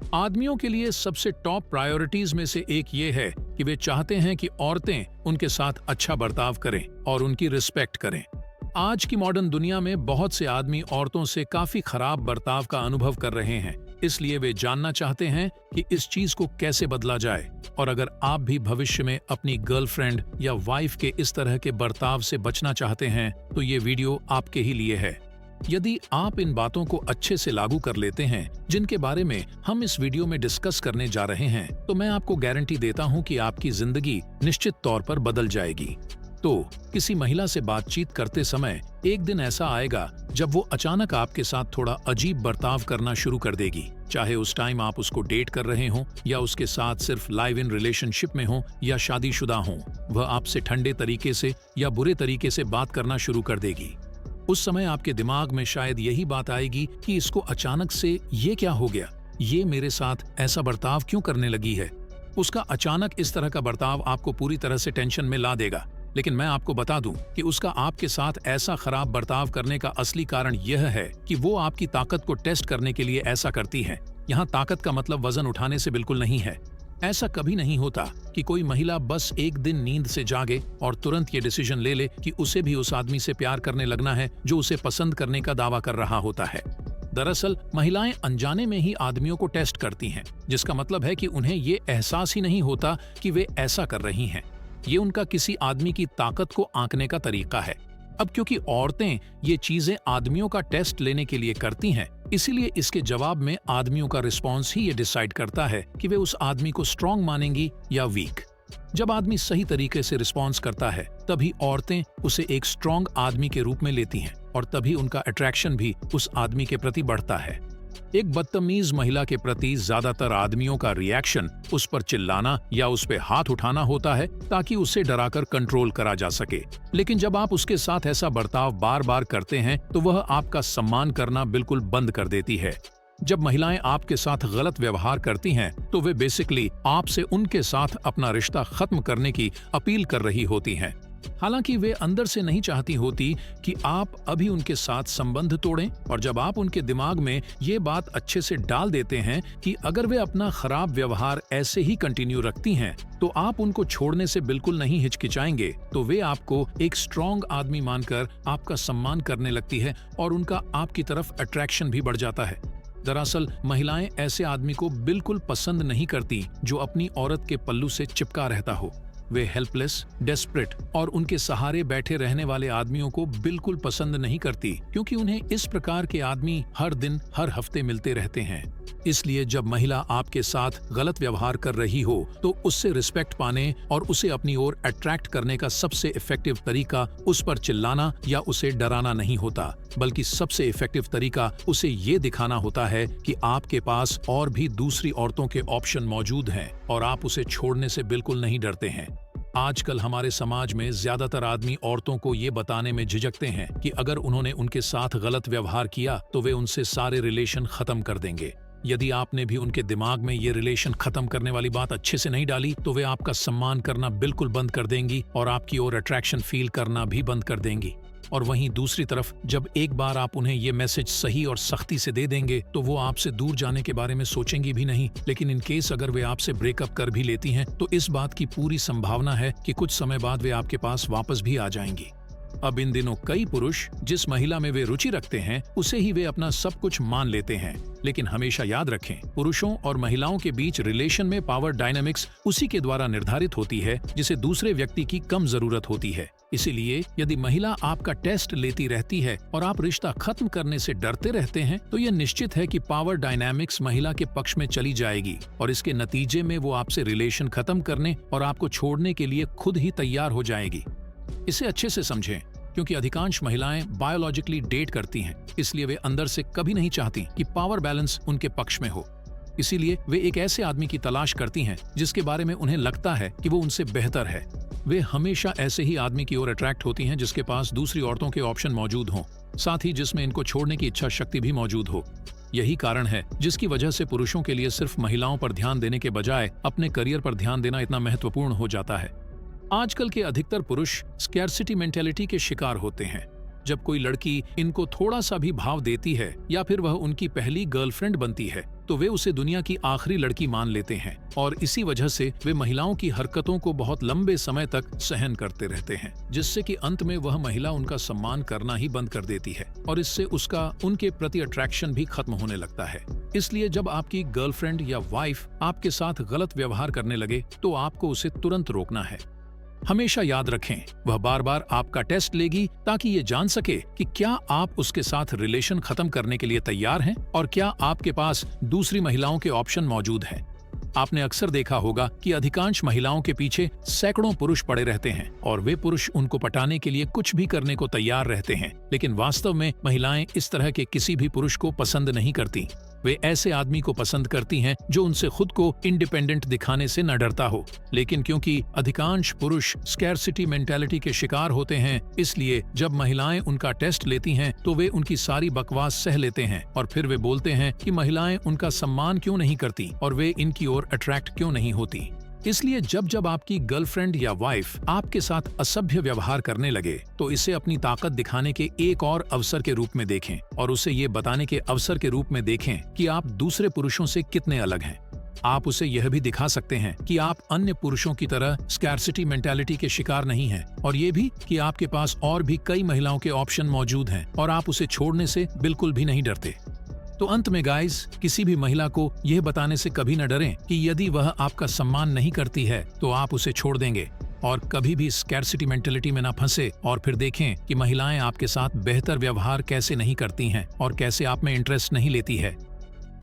आदमियों के लिए सबसे टॉप प्रायोरिटीज में से एक ये है कि वे चाहते हैं कि औरतें उनके साथ अच्छा बर्ताव करें और उनकी रिस्पेक्ट करें। आज की मॉडर्न दुनिया में बहुत से आदमी औरतों से काफी खराब बर्ताव का अनुभव कर रहे हैं, इसलिए वे जानना चाहते हैं कि इस चीज को कैसे बदला जाए। और अगर आप भी भविष्य में अपनी गर्लफ्रेंड या वाइफ के इस तरह के बर्ताव से बचना चाहते हैं तो ये वीडियो आपके ही लिए है। यदि आप इन बातों को अच्छे से लागू कर लेते हैं जिनके बारे में हम इस वीडियो में डिस्कस करने जा रहे हैं, तो मैं आपको गारंटी देता हूं कि आपकी जिंदगी निश्चित तौर पर बदल जाएगी। तो किसी महिला से बातचीत करते समय एक दिन ऐसा आएगा जब वो अचानक आपके साथ थोड़ा अजीब बर्ताव करना शुरू कर देगी, चाहे उस टाइम आप उसको डेट कर रहे हों या उसके साथ सिर्फ लाइव इन रिलेशनशिप में हो या शादीशुदा हों। वह आपसे ठंडे तरीके से या बुरे तरीके से बात करना शुरू कर देगी। उस समय आपके दिमाग में शायद यही बात आएगी कि इसको अचानक से ये क्या हो गया, ये मेरे साथ ऐसा बर्ताव क्यों करने लगी है। उसका अचानक इस तरह का बर्ताव आपको पूरी तरह से टेंशन में ला देगा, लेकिन मैं आपको बता दूं कि उसका आपके साथ ऐसा खराब बर्ताव करने का असली कारण यह है कि वो आपकी ताकत को टेस्ट करने के लिए ऐसा करती है। यहाँ ताकत का मतलब वजन उठाने से बिल्कुल नहीं है। ऐसा कभी नहीं होता कि कोई महिला बस एक दिन नींद से जागे और तुरंत ये डिसीजन ले ले कि उसे भी उस आदमी से प्यार करने लगना है जो उसे पसंद करने का दावा कर रहा होता है। दरअसल महिलाएं अनजाने में ही आदमियों को टेस्ट करती हैं, जिसका मतलब है कि उन्हें ये एहसास ही नहीं होता कि वे ऐसा कर रही हैं। ये उनका किसी आदमी की ताकत को आंकने का तरीका है। अब क्योंकि औरतें ये चीजें आदमियों का टेस्ट लेने के लिए करती हैं, इसीलिए इसके जवाब में आदमियों का रिस्पॉन्स ही ये डिसाइड करता है कि वे उस आदमी को स्ट्रांग मानेंगी या वीक। जब आदमी सही तरीके से रिस्पॉन्स करता है तभी औरतें उसे एक स्ट्रांग आदमी के रूप में लेती हैं और तभी उनका अट्रैक्शन भी उस आदमी के प्रति बढ़ता है। एक बदतमीज महिला के प्रति ज्यादातर आदमियों का रिएक्शन उस पर चिल्लाना या उस पे हाथ उठाना होता है ताकि उसे डराकर कंट्रोल करा जा सके। लेकिन जब आप उसके साथ ऐसा बर्ताव बार बार करते हैं तो वह आपका सम्मान करना बिल्कुल बंद कर देती है। जब महिलाएं आपके साथ गलत व्यवहार करती हैं तो वे बेसिकली आपसे उनके साथ अपना रिश्ता खत्म करने की अपील कर रही होती हैं। हालांकि वे अंदर से नहीं चाहती होती कि आप अभी उनके साथ संबंध तोड़ें, और जब आप उनके दिमाग में ये बात अच्छे से डाल देते हैं कि अगर वे अपना खराब व्यवहार ऐसे ही कंटिन्यू रखती हैं तो आप उनको छोड़ने से बिल्कुल नहीं हिचकिचाएंगे, तो वे आपको एक स्ट्रांग आदमी मानकर आपका सम्मान करने लगती है और उनका आपकी तरफ अट्रैक्शन भी बढ़ जाता है। दरअसल महिलाएं ऐसे आदमी को बिल्कुल पसंद नहीं करती जो अपनी औरत के पल्लू से चिपका रहता हो। वे हेल्पलेस, डेस्परेट और उनके सहारे बैठे रहने वाले आदमियों को बिल्कुल पसंद नहीं करती, क्योंकि उन्हें इस प्रकार के आदमी हर दिन हर हफ्ते मिलते रहते हैं। इसलिए जब महिला आपके साथ गलत व्यवहार कर रही हो तो उससे रिस्पेक्ट पाने और उसे अपनी ओर अट्रैक्ट करने का सबसे इफेक्टिव तरीका उस पर चिल्लाना या उसे डराना नहीं होता, बल्कि सबसे इफेक्टिव तरीका उसे ये दिखाना होता है कि आपके पास और भी दूसरी औरतों के ऑप्शन मौजूद हैं और आप उसे छोड़ने से बिल्कुल नहीं डरते हैं। आजकल हमारे समाज में ज्यादातर आदमी औरतों को ये बताने में झिझकते हैं कि अगर उन्होंने उनके साथ गलत व्यवहार किया तो वे उनसे सारे रिलेशन खत्म कर देंगे। यदि आपने भी उनके दिमाग में ये रिलेशन खत्म करने वाली बात अच्छे से नहीं डाली तो वे आपका सम्मान करना बिल्कुल बंद कर देंगी और आपकी ओर अट्रैक्शन फील करना भी बंद कर देंगी। और वहीं दूसरी तरफ जब एक बार आप उन्हें ये मैसेज सही और सख्ती से दे देंगे तो वो आपसे दूर जाने के बारे में सोचेंगी भी नहीं। लेकिन इन केस अगर वे आपसे ब्रेकअप कर भी लेती हैं तो इस बात की पूरी संभावना है कि कुछ समय बाद वे आपके पास वापस भी आ जाएंगी। अब इन दिनों कई पुरुष जिस महिला में वे रुचि रखते हैं उसे ही वे अपना सब कुछ मान लेते हैं। लेकिन हमेशा याद रखें, पुरुषों और महिलाओं के बीच रिलेशन में पावर डायनामिक्स उसी के द्वारा निर्धारित होती है जिसे दूसरे व्यक्ति की कम जरूरत होती है। इसीलिए यदि महिला आपका टेस्ट लेती रहती है और आप रिश्ता खत्म करने से डरते रहते हैं तो यह निश्चित है कि पावर डायनामिक्स महिला के पक्ष में चली जाएगी और इसके नतीजे में वो आपसे रिलेशन खत्म करने और आपको छोड़ने के लिए खुद ही तैयार हो जाएगी। इसे अच्छे से समझें, क्योंकि अधिकांश महिलाएं बायोलॉजिकली डेट करती हैं, इसलिए वे अंदर से कभी नहीं चाहती कि पावर बैलेंस उनके पक्ष में हो। इसीलिए वे एक ऐसे आदमी की तलाश करती हैं जिसके बारे में उन्हें लगता है कि वो उनसे बेहतर है। वे हमेशा ऐसे ही आदमी की ओर अट्रैक्ट होती हैं जिसके पास दूसरी औरतों के ऑप्शन मौजूद हों, साथ ही जिसमें इनको छोड़ने की इच्छा शक्ति भी मौजूद हो। यही कारण है जिसकी वजह से पुरुषों के लिए सिर्फ महिलाओं पर ध्यान देने के बजाय अपने करियर पर ध्यान देना इतना महत्वपूर्ण हो जाता है। आजकल के अधिकतर पुरुष स्कैर्सिटी मेंटेलिटी के शिकार होते हैं। जब कोई लड़की इनको थोड़ा सा भी भाव देती है या फिर वह उनकी पहली गर्लफ्रेंड बनती है तो वे उसे दुनिया की आखिरी लड़की मान लेते हैं और इसी वजह से वे महिलाओं की हरकतों को बहुत लंबे समय तक सहन करते रहते हैं, जिससे कि अंत में वह महिला उनका सम्मान करना ही बंद कर देती है और इससे उसका उनके प्रति अट्रैक्शन भी खत्म होने लगता है। इसलिए जब आपकी गर्लफ्रेंड या वाइफ आपके साथ गलत व्यवहार करने लगे तो आपको उसे तुरंत रोकना है। हमेशा याद रखें, वह बार बार आपका टेस्ट लेगी ताकि ये जान सके कि क्या आप उसके साथ रिलेशन खत्म करने के लिए तैयार हैं और क्या आपके पास दूसरी महिलाओं के ऑप्शन मौजूद हैं। आपने अक्सर देखा होगा कि अधिकांश महिलाओं के पीछे सैकड़ों पुरुष पड़े रहते हैं और वे पुरुष उनको पटाने के लिए कुछ भी करने को तैयार रहते हैं, लेकिन वास्तव में महिलाएं इस तरह के किसी भी पुरुष को पसंद नहीं करती। वे ऐसे आदमी को पसंद करती हैं जो उनसे खुद को इंडिपेंडेंट दिखाने से न डरता हो। लेकिन क्योंकि अधिकांश पुरुष स्कैरसिटी मेंटालिटी के शिकार होते हैं, इसलिए जब महिलाएं उनका टेस्ट लेती हैं तो वे उनकी सारी बकवास सह लेते हैं और फिर वे बोलते हैं कि महिलाएं उनका सम्मान क्यों नहीं करती और वे इनकी ओर अट्रैक्ट क्यों नहीं होती। इसलिए जब जब आपकी गर्लफ्रेंड या वाइफ आपके साथ असभ्य व्यवहार करने लगे तो इसे अपनी ताकत दिखाने के एक और अवसर के रूप में देखें और उसे ये बताने के अवसर के रूप में देखें कि आप दूसरे पुरुषों से कितने अलग हैं। आप उसे यह भी दिखा सकते हैं कि आप अन्य पुरुषों की तरह स्कैरसिटी मेंटालिटी के शिकार नहीं हैं और ये भी कि आपके पास और भी कई महिलाओं के ऑप्शन मौजूद हैं और आप उसे छोड़ने से बिल्कुल भी नहीं डरते। तो अंत में गाइस, किसी भी महिला को यह बताने से कभी न डरें कि यदि वह आपका सम्मान नहीं करती है तो आप उसे छोड़ देंगे और कभी भी स्कैरसिटी मेंटालिटी में ना फंसे और फिर देखें कि महिलाएं आपके साथ बेहतर व्यवहार कैसे नहीं करती हैं और कैसे आप में इंटरेस्ट नहीं लेती है।